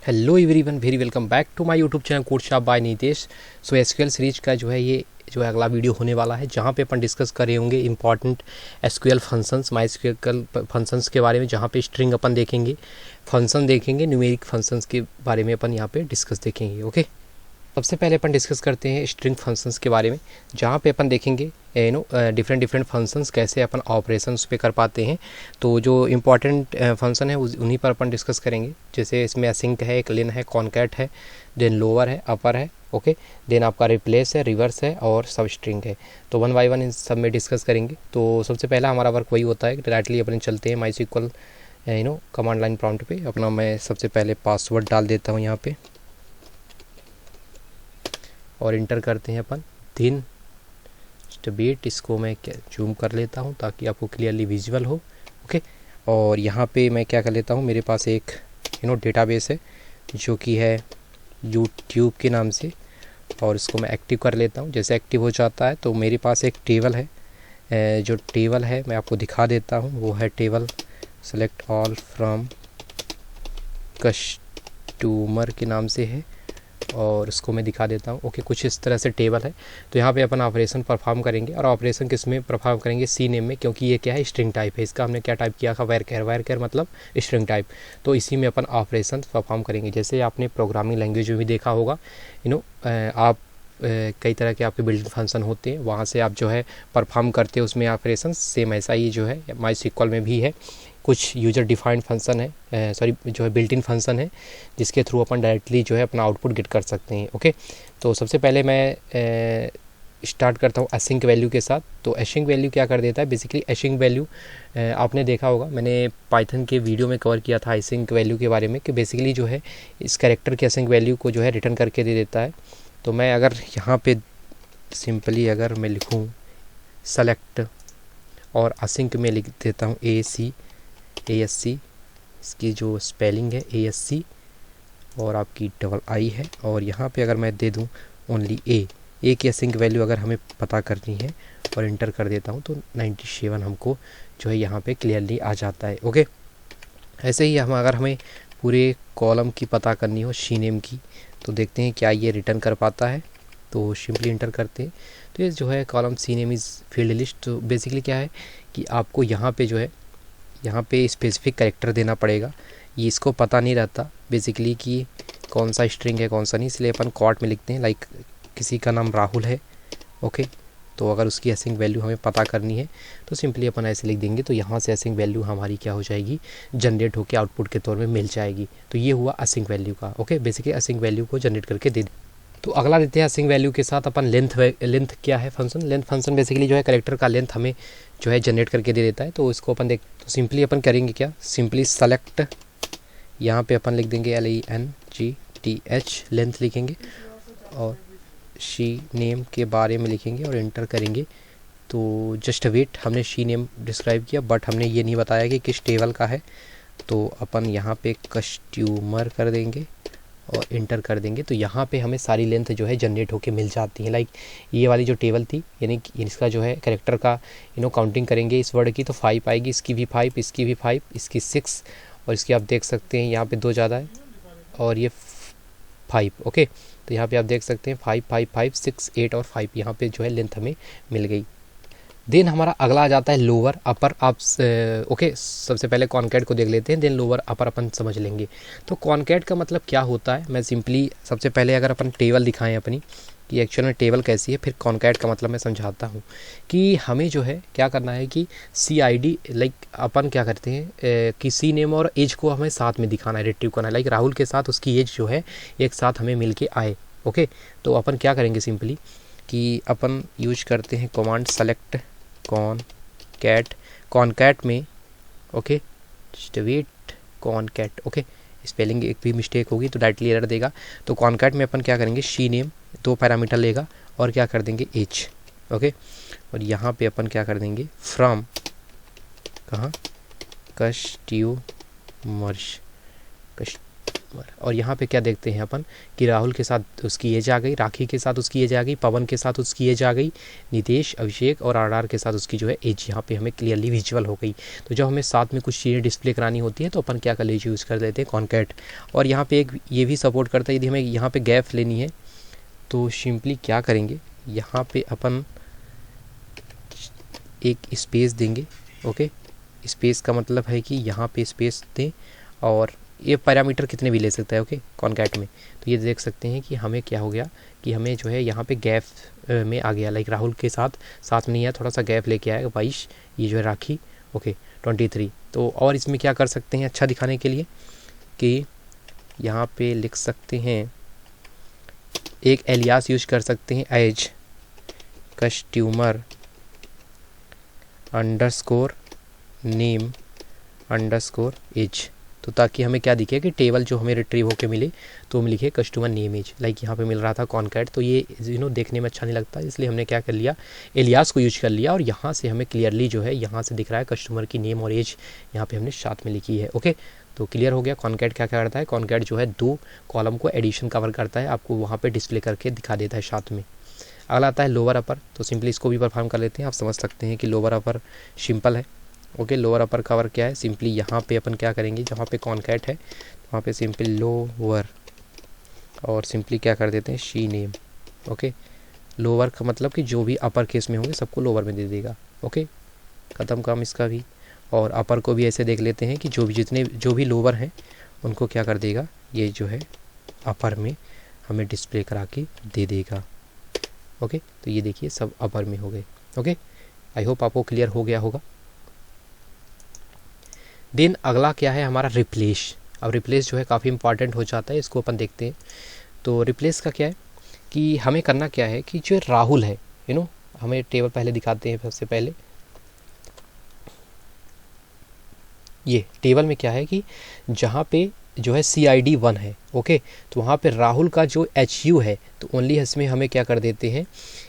Hello everyone, very welcome back to my YouTube channel code shop by Nitesh. So SQL series का ये जो है अगला वीडियो होने वाला है, जहाँ पे अपन डिस्कस कर रहे होंगे important SQL functions, my SQL functions के बारे में, जहाँ पे स्ट्रिंग अपन देखेंगे, फंक्शन देखेंगे, न्यूमेरिक फंक्शंस के बारे में अपन यहाँ पे डिस्कस देखेंगे। ओके, सबसे पहले अपन डिस्कस करते हैं स्ट्रिंग फंक्शंस के बारे में, जहाँ पे अपन देखेंगे डिफरेंट फंक्शंस कैसे अपन ऑपरेशंस पे कर पाते हैं। तो जो इम्पॉर्टेंट फंक्शन है उन्हीं पर अपन डिस्कस करेंगे। जैसे इसमें असिंक है, एक लिन है, कॉनकैट है, देन लोअर है, अपर है, ओके, देन आपका रिप्लेस है, रिवर्स है और सब स्ट्रिंग है। तो वन बाय वन इन सब में डिस्कस करेंगे। तो सबसे पहला हमारा वर्क वही होता है कि डायरेक्टली अपन चलते हैं माइस्क्ल कमांड लाइन प्रॉम्प्ट पे। अपना मैं सबसे पहले पासवर्ड डाल देता हूँ यहाँ पे और इंटर करते हैं अपन। दिन जस्ट वेट, इसको मैं क्या जूम कर लेता हूँ ताकि आपको क्लियरली विजुअल हो। ओके, और यहाँ पे मैं क्या कर लेता हूँ, मेरे पास एक डेटाबेस है जो कि है यूट्यूब के नाम से, और इसको मैं एक्टिव कर लेता हूँ। जैसे एक्टिव हो जाता है तो मेरे पास एक टेबल है, जो टेबल है मैं आपको दिखा देता हूँ। वो है table select all from customer के नाम से है, और इसको मैं दिखा देता हूँ। ओके, कुछ इस तरह से टेबल है। तो यहाँ पे अपन ऑपरेशन परफॉर्म करेंगे, और ऑपरेशन किस में परफॉर्म करेंगे, सी नेम में, क्योंकि ये क्या है, स्ट्रिंग टाइप है। इसका हमने क्या टाइप किया था, वायर मतलब स्ट्रिंग टाइप। तो इसी में अपन ऑपरेशन परफॉर्म करेंगे। जैसे आपने प्रोग्रामिंग लैंग्वेज में भी देखा होगा, आप कई तरह के आपके बिल्डिंग फंक्शन होते हैं, वहाँ से आप जो है परफॉर्म करते हैं उसमें ऑपरेशन। सेम ऐसा ही जो है माइस्क्ल में भी है। कुछ यूजर डिफाइंड फंक्शन है, जो है बिल्ट इन फंक्शन है, जिसके थ्रू अपन डायरेक्टली जो है अपना आउटपुट गेट कर सकते हैं। ओके, तो सबसे पहले मैं स्टार्ट करता हूँ असिंक वैल्यू के साथ। तो असिंक वैल्यू क्या कर देता है, बेसिकली असिंक वैल्यू आपने देखा होगा, मैंने पाइथन के वीडियो में कवर किया था असिंक वैल्यू के बारे में, कि बेसिकली जो है इस कैरेक्टर के असिंक वैल्यू को जो है रिटर्न करके दे देता है। तो मैं अगर यहाँ पे सिंपली अगर मैं लिखूँ सेलेक्ट और असिंक में लिख देता हूँ ASC, इसकी जो स्पेलिंग है ASC और आपकी डबल आई है, और यहाँ पे अगर मैं दे दूँ ओनली ए की असिंक वैल्यू अगर हमें पता करनी है और इंटर कर देता हूँ तो 97 हमको जो है यहाँ पे क्लियरली आ जाता है। ओके, ऐसे ही अगर हमें पूरे कॉलम की पता करनी हो शी नेम की, तो देखते हैं क्या ये रिटर्न कर पाता है। तो सिंपली इंटर करते हैं तो ये जो है column C name is field list. तो बेसिकली क्या है कि आपको यहाँ पे जो है यहाँ पे स्पेसिफिक कैरेक्टर देना पड़ेगा। ये इसको पता नहीं रहता बेसिकली कि कौन सा स्ट्रिंग है कौन सा नहीं, इसलिए अपन कॉट में लिखते हैं। लाइक किसी का नाम राहुल है, ओके, तो अगर उसकी असिंक वैल्यू हमें पता करनी है तो सिंपली अपन ऐसे लिख देंगे, तो यहाँ से असिंक वैल्यू हमारी क्या हो जाएगी, जनरेट होकर आउटपुट के तौर में मिल जाएगी। तो ये हुआ असिंक वैल्यू का। ओके, बेसिकली असिंक वैल्यू को जनरेट करके दे। तो अगला देते हैं असिंक वैल्यू के साथ अपन लेंथ क्या है फंक्शन। लेंथ फंक्शन बेसिकली जो है कैरेक्टर का लेंथ हमें जो है जनरेट करके दे देता है। तो इसको अपन तो सिंपली अपन करेंगे क्या, सिंपली सेलेक्ट, यहाँ पे अपन लिख देंगे LENGTH, लेंथ लिखेंगे, और शी नेम के बारे में लिखेंगे और इंटर करेंगे। तो जस्ट वेट, हमने शी नेम डिस्क्राइब किया बट हमने ये नहीं बताया कि किस टेबल का है। तो अपन यहाँ पे कस्टमर कर देंगे और इंटर कर देंगे। तो यहाँ पे हमें सारी लेंथ जो है जनरेट होके मिल जाती है। लाइक ये वाली जो टेबल थी, यानी इसका जो है कैरेक्टर का काउंटिंग करेंगे इस वर्ड की तो 5 आएगी, इसकी भी 5, इसकी भी 5, इसकी 6, और इसकी आप देख सकते हैं यहाँ पे 2 ज़्यादा है और ये 5। ओके, तो यहाँ पे आप देख सकते हैं 5 5 5 6 8 और 5, यहाँ पे जो है लेंथ हमें मिल गई। देन हमारा अगला आ जाता है लोअर अपर। आप ओके, सबसे पहले कॉनकैट को देख लेते हैं, देन लोअर अपर अपन समझ लेंगे। तो कॉनकैट का मतलब क्या होता है, मैं सिंपली सबसे पहले अगर अपन टेबल दिखाएं अपनी कि एक्चुअल में टेबल कैसी है, फिर कॉनकैट का मतलब मैं समझाता हूँ कि हमें जो है क्या करना है कि CID, लाइक अपन क्या करते हैं कि सी नेम और एज को हमें साथ में दिखाना है, रिट्रीव करना है। लाइक राहुल के साथ उसकी एज जो है एक साथ हमें मिल के आए। ओके, तो अपन क्या करेंगे सिंपली कि अपन यूज करते हैं कमांड सेलेक्ट कॉनकैट में, okay, just wait, concat, okay, spelling एक भी मिस्टेक होगी तो डायरेक्टली एरर देगा। तो कॉनकैट में अपन क्या करेंगे, शी नेम 2 पैरामीटर लेगा और क्या कर देंगे एज, ओके, और यहाँ पे अपन क्या कर देंगे फ्रॉम कहाँ, और यहाँ पे क्या देखते हैं अपन कि राहुल के साथ उसकी एज आ गई, राखी के साथ उसकी एज आ गई, पवन के साथ उसकी एज आ गई, नितेश, अभिषेक और आर के साथ उसकी जो है एज यहाँ पे हमें क्लियरली विजुअल हो गई। तो जब हमें साथ में कुछ चीज़ें डिस्प्ले करानी होती है तो अपन क्या कर लीजिए यूज़ कर लेते हैं कॉन्कैट। और यहाँ पे एक ये भी सपोर्ट करता है, यदि हमें यहाँ पे गैप लेनी है तो सिंपली क्या करेंगे, यहाँ पे अपन एक स्पेस देंगे। ओके, स्पेस का मतलब है कि यहाँ पे स्पेस दें और ये पैरामीटर कितने भी ले सकता है। ओके, कॉन्कैट में तो ये देख सकते हैं कि हमें क्या हो गया कि हमें जो है यहाँ पे गैप में आ गया, लाइक राहुल के साथ साथ नहीं है, थोड़ा सा गैप लेके आएगा 22, ये जो है राखी। ओके 23। तो और इसमें क्या कर सकते हैं अच्छा दिखाने के लिए कि यहाँ पे लिख सकते हैं, एक एलियास यूज कर सकते हैं, as customer underscore name underscore age. तो ताकि हमें क्या दिखे कि टेबल जो हमें रिट्रीव होके मिले तो हम लिखे कस्टमर नेम एज, लाइक यहाँ पे मिल रहा था कॉन्कैट। तो ये देखने में अच्छा नहीं लगता, इसलिए हमने क्या कर लिया, एलियास को यूज कर लिया और यहाँ से हमें क्लियरली जो है यहाँ से दिख रहा है कस्टमर की नेम और एज यहाँ पे हमने साथ में लिखी है। ओके, तो क्लियर हो गया कॉन्कैट क्या क्या करता है। कॉन्कैट जो है 2 कॉलम को एडिशन कवर करता है, आपको वहाँ पर डिस्प्ले करके दिखा देता है साथ में। अगला आता है लोअर अपर, तो सिंपली इसको भी परफॉर्म कर लेते हैं। आप समझ सकते हैं कि लोअर अपर सिंपल है। ओके, लोअर अपर कवर क्या है, सिंपली यहाँ पे अपन क्या करेंगे, जहाँ पे कॉन्कैट है वहाँ पे सिंपली लोअर और सिंपली क्या कर देते हैं शी नेम। ओके, लोअर का मतलब कि जो भी अपर केस में होंगे सबको लोअर में दे देगा। ओके, ख़त्म काम इसका भी। और अपर को भी ऐसे देख लेते हैं कि जो भी लोअर हैं उनको क्या कर देगा, ये जो है अपर में हमें डिस्प्ले करा के दे देगा। ओके, तो ये देखिए सब अपर में हो गए। ओके, आई होप आपको क्लियर हो गया होगा। देन अगला क्या है हमारा रिप्लेस। अब रिप्लेस जो है काफ़ी इंपॉर्टेंट हो जाता है, इसको अपन देखते हैं। तो रिप्लेस का क्या है कि हमें करना क्या है कि जो राहुल है हमें टेबल पहले दिखाते हैं। सबसे पहले ये टेबल में क्या है कि जहाँ पे जो है CID 1 है, ओके, तो वहाँ पे राहुल का जो HU है तो ओनली इसमें हमें क्या कर देते हैं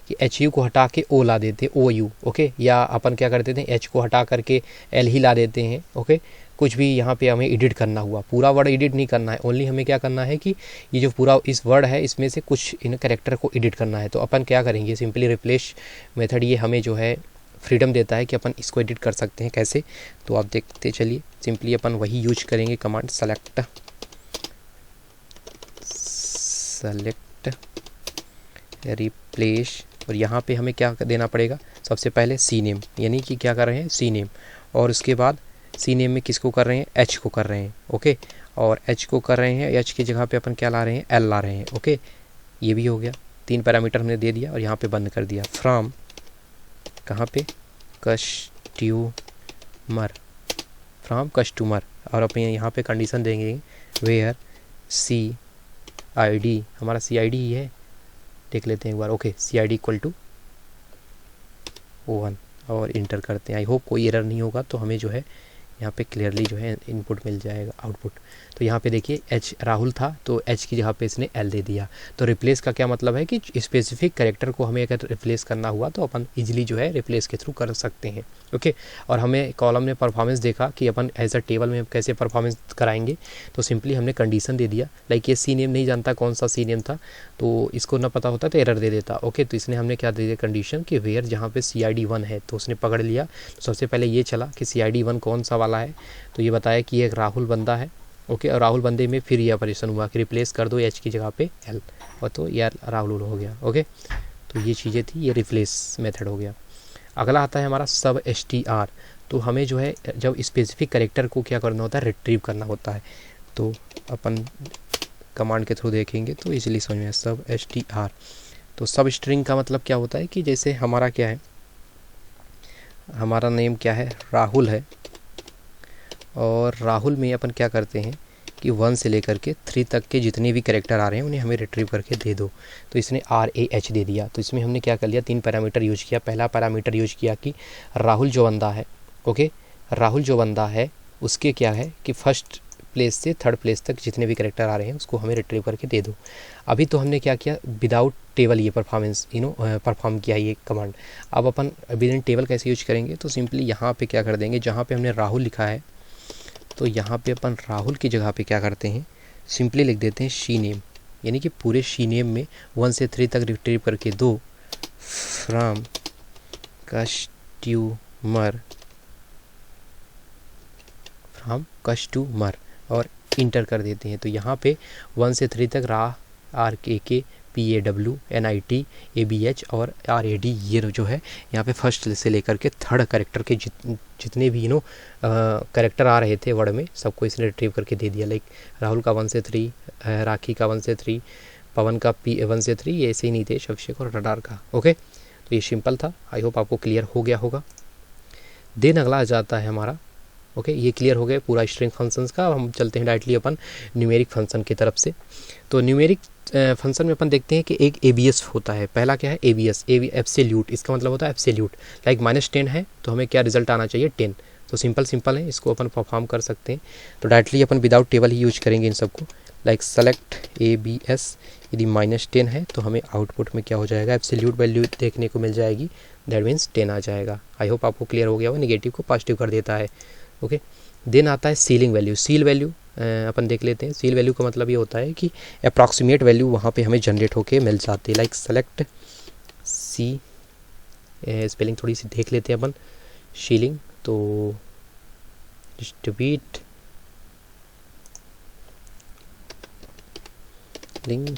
कि HU को हटा के O ला देते हैं, OU। ओके, या अपन क्या कर देते हैं H को हटा करके L ही ला देते हैं। ओके, कुछ भी यहाँ पे हमें एडिट करना हुआ, पूरा वर्ड एडिट नहीं करना है, ओनली हमें क्या करना है कि ये जो पूरा इस वर्ड है इसमें से कुछ इन कैरेक्टर को एडिट करना है। तो अपन क्या करेंगे, सिंपली रिप्लेस मेथड ये हमें जो है फ्रीडम देता है कि अपन इसको एडिट कर सकते हैं कैसे। तो आप देखते चलिए, सिंपली अपन वही यूज करेंगे कमांड सेलेक्ट रिप्लेस। और यहाँ पे हमें क्या देना पड़ेगा, सबसे पहले सी नेम, यानी कि क्या कर रहे हैं सी नेम, और उसके बाद सी नेम में किसको कर रहे हैं, एच को कर रहे हैं। ओके, और एच को कर रहे हैं, एच की जगह पे अपन क्या ला रहे हैं, एल ला रहे हैं। ओके, ये भी हो गया, 3 पैरामीटर हमने दे दिया और यहाँ पे बंद कर दिया। फ्रॉम कहाँ पे, कस्ट्यूमर, फ्रॉम कस्टमर, और अपन यहाँ पे कंडीशन देंगे वेयर CID, हमारा CID ही है, देख लेते हैं एक बार। ओके, CID इक्वल टू 1 और इंटर करते हैं। आई होप कोई एरर नहीं होगा, तो हमें जो है यहाँ पे क्लियरली जो है इनपुट मिल जाएगा, आउटपुट। तो यहाँ पे देखिए एच राहुल था तो एच की जगह पे इसने एल दे दिया। तो रिप्लेस का क्या मतलब है कि स्पेसिफिक कैरेक्टर को हमें अगर रिप्लेस करना हुआ तो अपन इजीली जो है रिप्लेस के थ्रू कर सकते हैं। ओके, और हमें कॉलम में परफॉर्मेंस देखा कि अपन एज अ टेबल में कैसे परफॉर्मेंस कराएंगे। तो सिंपली हमने कंडीशन दे दिया, लाइक ये सी नेम नहीं जानता कौन सा सी नेम था, तो इसको ना पता होता तो एरर दे देता। ओके, तो इसने हमने क्या दे दिया कंडीशन कि वेयर जहाँ पे CID 1 है, तो उसने पकड़ लिया। तो सबसे पहले ये चला कि CID 1 कौन सा वाला है, तो ये बताया कि ये एक राहुल बंदा है। ओके, और राहुल बंदे में फिर ये ऑपरेशन हुआ कि रिप्लेस कर दो एच की जगह पे एल, और तो यार राहुल हो गया। ओके, तो ये चीज़ें थी, ये रिप्लेस मेथड हो गया। अगला आता है हमारा सब str। तो हमें जो है जब स्पेसिफिक कैरेक्टर को क्या करना होता है, रिट्रीव करना होता है। तो अपन कमांड के थ्रू देखेंगे तो इजीली समझ में, सब str। तो सब स्ट्रिंग का मतलब क्या होता है कि जैसे हमारा क्या है, हमारा नेम क्या है, राहुल है, और राहुल में अपन क्या करते हैं कि 1 से लेकर के 3 तक के जितने भी कैरेक्टर आ रहे हैं उन्हें हमें रिट्रीव करके दे दो। तो इसने RAH दे दिया। तो इसमें हमने क्या कर लिया, 3 पैरामीटर यूज किया। पहला पैरामीटर यूज किया कि राहुल जो बंदा है, ओके, राहुल जो बंदा है उसके क्या है कि फर्स्ट प्लेस से 3rd प्लेस तक जितने भी कैरेक्टर आ रहे हैं उसको हमें रिट्रीव करके दे दो। अभी तो हमने क्या किया, विदाउट टेबल ये परफॉर्मेंस परफॉर्म किया ये कमांड। अब अपन विदिन टेबल कैसे यूज करेंगे, तो सिंपली यहाँ पे क्या कर देंगे, जहाँ पे हमने राहुल लिखा है तो यहाँ पे अपन राहुल की जगह पे क्या करते हैं, सिंपली लिख देते हैं शी नेम, यानी कि पूरे शी नेम में 1 से 3 तक रिट्रीव करके दो फ्रॉम कस्टमर और इंटर कर देते हैं। तो यहाँ पे 1 से 3 तक RKK PAW NIT ABH और RAD ये जो है यहाँ पे फर्स्ट से लेकर के थर्ड करेक्टर के जितने भी करेक्टर आ रहे थे वर्ड में सबको इसने रिट्रीव करके दे दिया। लाइक राहुल का 1 से 3, राखी का 1 से 3, पवन का 1 से 3, ये ऐसे ही नीतीश, अभिषेक और रडार का। ओके, तो ये सिंपल था, आई होप आपको क्लियर हो गया होगा। देन अगला आ जाता है हमारा, ओके ये क्लियर हो गया पूरा स्ट्रिंग फंक्शंस का। हम चलते हैं डायरेक्टली अपन न्यूमेरिक फंक्शन की तरफ से। तो न्यूमेरिक फंक्शन में अपन देखते हैं कि एक ABS होता है। पहला क्या है ABS, एब्सोल्यूट, इसका मतलब होता है एब्सोल्यूट। लाइक -10 है तो हमें क्या रिजल्ट आना चाहिए 10। तो सिंपल है, इसको अपन परफॉर्म कर सकते हैं। तो डायरेक्टली अपन विदाउट टेबल ही यूज करेंगे इन सबको। लाइक सेलेक्ट ABS, यदि -10 है तो हमें आउटपुट में क्या हो जाएगा, एब्सोल्यूट वैल्यू देखने को मिल जाएगी, दैट मीन्स 10 आ जाएगा। आई होप आपको क्लियर हो गया होगा, नेगेटिव को पॉजिटिव कर देता है। ओके, देन आता है सीलिंग वैल्यू। सील वैल्यू अपन देख लेते हैं। सील वैल्यू का मतलब ये होता है कि अप्रॉक्सीमेट वैल्यू वहाँ पे हमें जनरेट होके मिल जाती है। लाइक सेलेक्ट सी, स्पेलिंग थोड़ी सी देख लेते हैं अपन, शीलिंग, तो डिस्ट्रीब्यूट लिंग,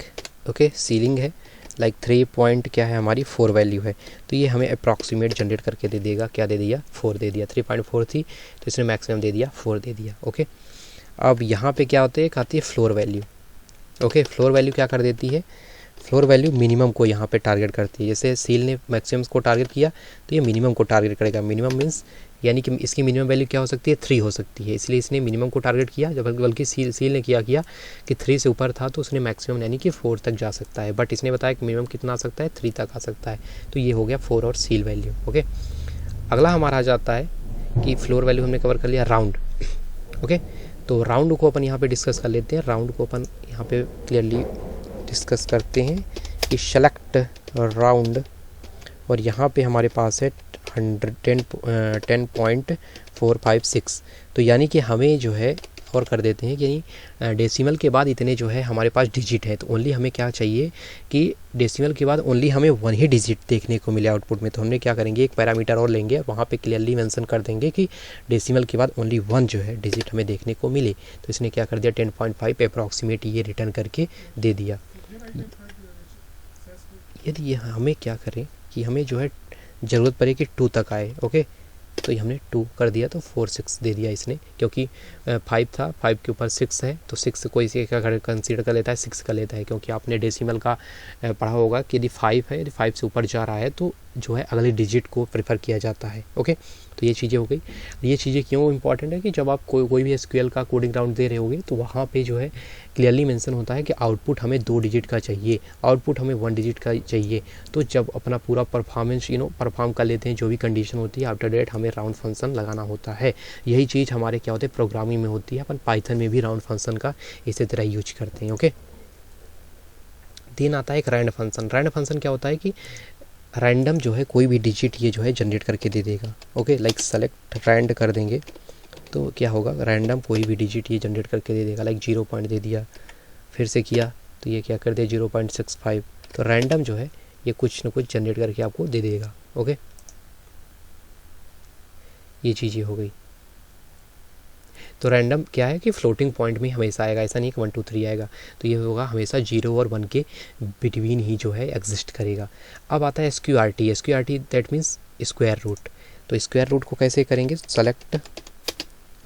ओके सीलिंग है। लाइक 3 पॉइंट क्या है हमारी 4 वैल्यू है, तो ये हमें अप्रॉक्सीमेट जनरेट करके दे देगा। क्या दे दिया, 4 दे दिया। 3.4 थी तो इसने मैक्सिमम दे दिया 4 दे दिया। ओके, अब यहाँ पे क्या होता है, एक आती है floor value. Okay, floor value क्या कर देती है, फ्लोर वैल्यू मिनिमम को यहाँ पे टारगेट करती है। जैसे सील ने मैक्सिमम को टारगेट किया तो ये मिनिमम को टारगेट करेगा। मिनिमम मीन्स यानी कि इसकी मिनिमम वैल्यू क्या हो सकती है, 3 हो सकती है, इसलिए इसने मिनिमम को टारगेट किया। जब बल्कि सील ने किया कि 3 से ऊपर था तो उसने मैक्सिमम यानी कि 4 तक जा सकता है, बट इसने बताया कि मिनिमम कितना आ सकता है, 3 तक आ सकता है। तो ये हो गया 4 और सील वैल्यू। ओके, अगला हमारा आ जाता है कि फ्लोर वैल्यू हमने कवर कर लिया, राउंड। ओके, तो राउंड को अपन यहाँ पे डिस्कस कर लेते हैं। राउंड को अपन यहाँ पे क्लियरली डिस्कस करते हैं कि सेलेक्ट राउंड, और यहाँ पे हमारे पास है 10.456। तो यानी कि हमें जो है और कर देते हैं कि डेसिमल के बाद इतने जो है हमारे पास डिजिट है, तो ओनली हमें क्या चाहिए कि डेसिमल के बाद ओनली हमें 1 ही डिजिट देखने को मिले आउटपुट में। तो हमने क्या करेंगे, एक पैरामीटर और लेंगे, वहाँ पे क्लियरली मेंशन कर देंगे कि डेसिमल के बाद ओनली 1 जो है डिजिट हमें देखने को मिले। तो इसने क्या कर दिया, 10.5 अप्रॉक्सीमेट ये रिटर्न करके दे दिया। यदि हमें क्या करें कि हमें जो है ज़रूरत पड़े कि 2 तक आए, ओके, तो ये हमने 2 कर दिया, तो 4 6 दे दिया इसने, क्योंकि 5 था, 5 के ऊपर 6 है, तो 6 को इसे क्या कंसीडर कर लेता है, 6 कर लेता है। क्योंकि आपने डेसिमल का पढ़ा होगा कि यदि 5 है, यदि 5 से ऊपर जा रहा है तो जो है अगले डिजिट को प्रेफर किया जाता है। ओके, तो ये चीज़ें हो गई। ये चीज़ें क्यों इंपॉर्टेंट है कि जब आप कोई भी SQL का कोडिंग राउंड दे रहे होगे तो वहाँ पे जो है क्लियरली मेंशन होता है कि आउटपुट हमें 2 डिजिट का चाहिए, आउटपुट हमें 1 डिजिट का चाहिए। तो जब अपना पूरा परफॉर्मेंस परफॉर्म कर लेते हैं, जो भी कंडीशन होती है, आफ्टर डेट हमें राउंड फंक्शन लगाना होता है। यही चीज़ हमारे क्या होते हैं, प्रोग्रामिंग में होती है। अपन पाइथन में भी राउंड फंक्शन का इसी तरह यूज करते हैं। ओके, देन आता है एक रैंड फंक्शन। रैंड फंक्शन क्या होता है कि रैंडम जो है कोई भी डिजिट ये जो है जनरेट करके दे देगा। ओके, लाइक सेलेक्ट रैंड कर देंगे तो क्या होगा, रैंडम कोई भी डिजिट ये जनरेट करके दे देगा। लाइक 0 पॉइंट दे दिया, फिर से किया तो ये क्या कर दिया 0.65। तो रैंडम जो है ये कुछ ना कुछ जनरेट करके आपको दे देगा। ओके, ये चीज़ें हो गई। तो रैंडम क्या है कि फ्लोटिंग पॉइंट में हमेशा आएगा, ऐसा नहीं कि 1 2 3 आएगा। तो ये होगा हमेशा 0 और 1 के बिटवीन ही जो है एग्जिस्ट करेगा। अब आता है SQRT। SQRT that means square root. तो स्क्वायर रूट को कैसे करेंगे, select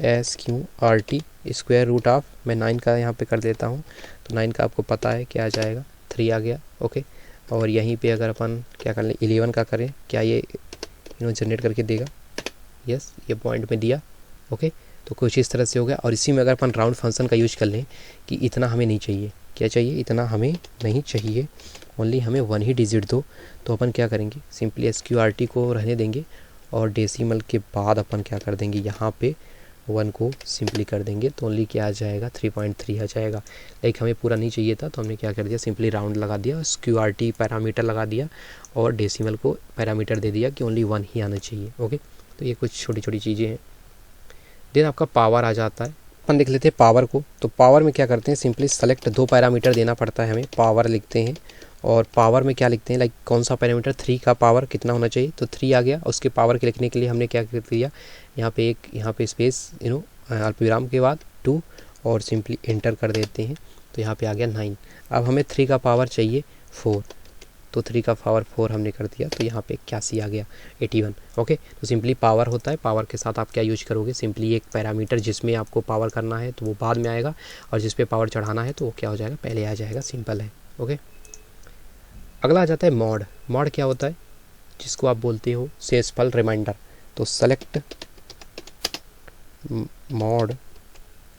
SQRT square root of, मैं 9 का यहाँ पे कर देता हूँ। तो 9 का आपको पता है क्या आ जाएगा, 3 आ गया। ओके, और यहीं पे अगर अपन क्या कर लें 11 का करें, क्या ये जनरेट करके देगा, यस, ये पॉइंट में दिया। ओके, तो कुछ इस तरह से हो गया। और इसी में अगर अपन राउंड फंक्शन का यूज कर लें कि इतना हमें नहीं चाहिए, क्या चाहिए, इतना हमें नहीं चाहिए, ओनली हमें 1 ही डिजिट दो, तो अपन क्या करेंगे, सिंपली SQRT को रहने देंगे और डेसिमल के बाद अपन क्या कर देंगे, यहाँ पे 1 को सिंपली कर देंगे, तो ओनली क्या आ जाएगा 3.3 आ जाएगा। लाइक हमें पूरा नहीं चाहिए था तो हमने क्या कर दिया, सिंपली राउंड लगा दिया, SQRT पैरामीटर लगा दिया और डेसिमल को पैरामीटर दे दिया कि ओनली 1 ही आना चाहिए। ओके, तो ये कुछ छोटी छोटी चीज़ें हैं। देन आपका पावर आ जाता है। अपन लिख लेते हैं पावर को। तो पावर में क्या करते हैं, सिंपली सेलेक्ट, 2 पैरामीटर देना पड़ता है हमें, पावर लिखते हैं। और पावर में क्या लिखते हैं, लाइक कौन सा पैरामीटर, 3 का पावर कितना होना चाहिए, तो 3 आ गया। उसके पावर के लिखने के लिए हमने क्या कर दिया, यहाँ पे स्पेस अल्पविराम के बाद 2 और सिंपली एंटर कर देते हैं। तो यहाँ पे आ गया 9। अब हमें 3 का पावर चाहिए 4, तो 3 का पावर 4 हमने कर दिया, तो यहाँ पे 81 आ गया, 81। ओके, तो सिंपली पावर होता है, पावर के साथ आप क्या यूज करोगे, सिंपली एक पैरामीटर जिसमें आपको पावर करना है तो वो बाद में आएगा, और जिस पे पावर चढ़ाना है तो वो क्या हो जाएगा, पहले आ जाएगा, सिंपल है। ओके, अगला आ जाता है मॉड। मॉड क्या होता है, जिसको आप बोलते हो शेषफल रिमाइंडर। तो सेलेक्ट मॉड,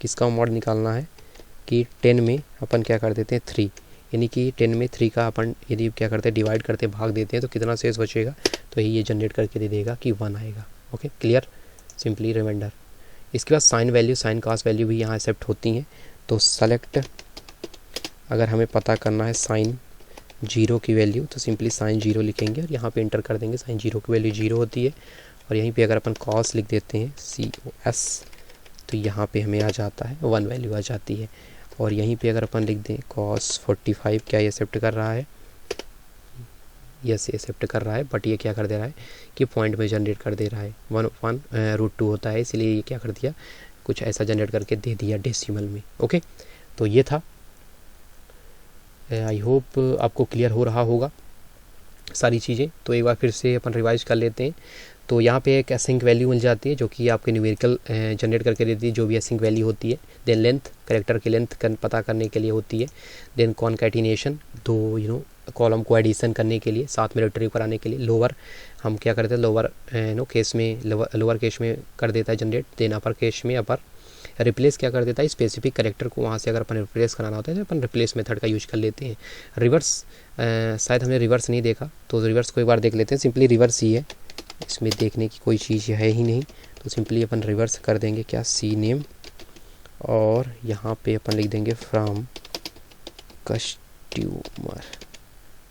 किसका मॉड निकालना है कि 10 में अपन क्या कर देते हैं 3, यानी कि 10 में 3 का अपन यदि क्या करते हैं डिवाइड करते भाग देते हैं तो कितना शेष बचेगा, तो ये जनरेट करके दे देगा कि 1 आएगा। Okay, clear, simply reminder. इसके बाद sine value, sine cast value भी यहाँ एक्सेप्ट होती हैं। तो सेलेक्ट, अगर हमें पता करना है साइन 0 की वैल्यू, तो सिंपली साइन 0 लिखेंगे और यहाँ पे इंटर कर देंगे, साइन 0 की वैल्यू 0 होती है। और यहीं पे अगर अपन कॉस लिख देते हैं COS, तो यहाँ पे हमें आ जाता है 1 वैल्यू आ जाती है। और यहीं पे अगर अपन लिख दें cos 45, क्या ये एक्सेप्ट कर रहा है, यस ये एक्सेप्ट कर रहा है, बट ये क्या कर दे रहा है कि पॉइंट में जनरेट कर दे रहा है, 1/√2 होता है, इसलिए ये क्या कर दिया, कुछ ऐसा जनरेट करके दे दिया डेसिमल में। ओके, तो ये था, आई होप आपको क्लियर हो रहा होगा सारी चीज़ें। तो एक बार फिर से अपन रिवाइज कर लेते हैं। तो यहाँ पे एक एसिंक वैल्यू मिल जाती है जो कि आपके न्यूमेरिकल जनरेट करके देती है, जो भी एसिंक वैल्यू होती है। देन लेंथ, कैरेक्टर की लेंथ पता करने के लिए होती है। देन कॉन्कैटिनेशन, दो कॉलम को एडिशन करने के लिए, साथ में रिट्रीव कराने के लिए। लोअर, हम क्या करते हैं, लोअर केस में, लोअर केस में कर देता है जनरेट। देन अपर केस में अपर। रिप्लेस क्या कर देता है, स्पेसिफिक कैरेक्टर को वहाँ से अगर अपन रिप्लेस कराना होता है तो अपन रिप्लेस मेथड का यूज कर लेते हैं। रिवर्स, शायद हमने रिवर्स नहीं देखा, तो रिवर्स को एक बार देख लेते हैं। सिंपली रिवर्स ही है, इसमें देखने की कोई चीज़ है ही नहीं। तो सिंपली अपन रिवर्स कर देंगे क्या, CNAME, और यहाँ पे अपन लिख देंगे फ्रॉम कस्टमर।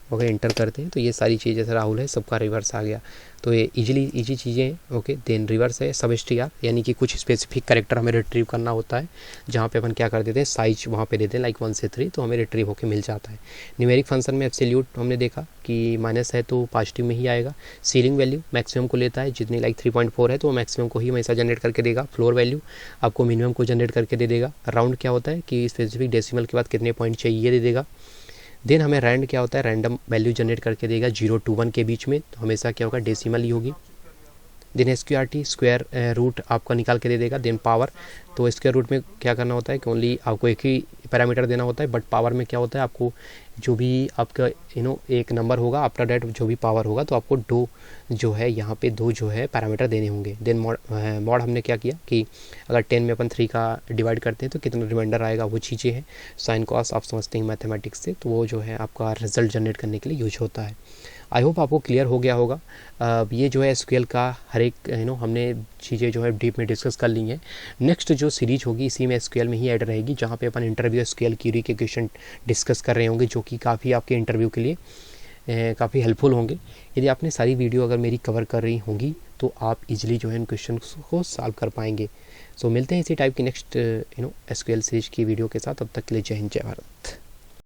ओके, इंटर करते हैं तो ये सारी चीज़, जैसे राहुल है सबका रिवर्स आ गया। तो ये इजी चीज़ें हैं। ओके, देन रिवर्स है सब STR, यानी कि कुछ स्पेसिफिक कैरेक्टर हमें रिट्रीव करना होता है, जहाँ पे अपन क्या कर देते हैं, साइज वहाँ पे देते हैं, लाइक 1 से 3, तो हमें रिट्रीव होके मिल जाता है। न्यूमेरिक फंक्शन में एब्सोल्यूट हमने देखा कि माइनस है तो पॉजिटिव में ही आएगा। सीलिंग वैल्यू मैक्सिमम को लेता है, जितनी लाइक 3.4 है तो वो मैक्सिमम को ही हमेशा जनरेट करके देगा। फ्लोर वैल्यू आपको मिनिमम को जनरेट करके दे देगा। राउंड क्या होता है कि स्पेसिफिक डेसिमल के बाद कितने पॉइंट चाहिए दे देगा। देन हमें रैंड क्या होता है, रैंडम वैल्यू जनरेट करके देगा 0 to 1 के बीच में, तो हमेशा क्या होगा, डेसिमल ही होगी। देन SQRT, स्क्वायर रूट आपका निकाल के दे देगा। देन पावर, तो स्क्वायर रूट में क्या करना होता है कि ओनली आपको एक ही पैरामीटर देना होता है, बट पावर में क्या होता है, आपको जो भी आपका एक नंबर होगा आफ्टर डेट, जो भी पावर होगा, तो आपको 2 जो है यहाँ पे 2 जो है पैरामीटर देने होंगे। देन मॉड हमने क्या किया कि अगर 10 में अपन 3 का डिवाइड करते हैं तो कितना रिमाइंडर आएगा, वो चीज़ें हैं। साइन कॉस आप समझते हैं मैथमेटिक्स से, तो वो जो है आपका रिजल्ट जनरेट करने के लिए यूज होता है। आई होप आपको क्लियर हो गया होगा। ये जो है SQL का हर एक हमने चीज़ें जो है डीप में डिस्कस कर ली हैं। नेक्स्ट जो सीरीज होगी इसी में SQL में ही ऐड रहेगी, जहाँ पे अपन इंटरव्यू SQL क्वेरी के क्वेश्चन डिस्कस कर रहे होंगे, जो कि काफ़ी आपके इंटरव्यू के लिए काफ़ी हेल्पफुल होंगे। यदि आपने सारी वीडियो अगर मेरी कवर कर रही होंगी तो आप इजीली जो है इन क्वेश्चन को सॉल्व कर पाएंगे। सो मिलते हैं इसी टाइप की नेक्स्ट SQL सीरीज की वीडियो के साथ। तब तक के लिए जय हिंद, जय भारत।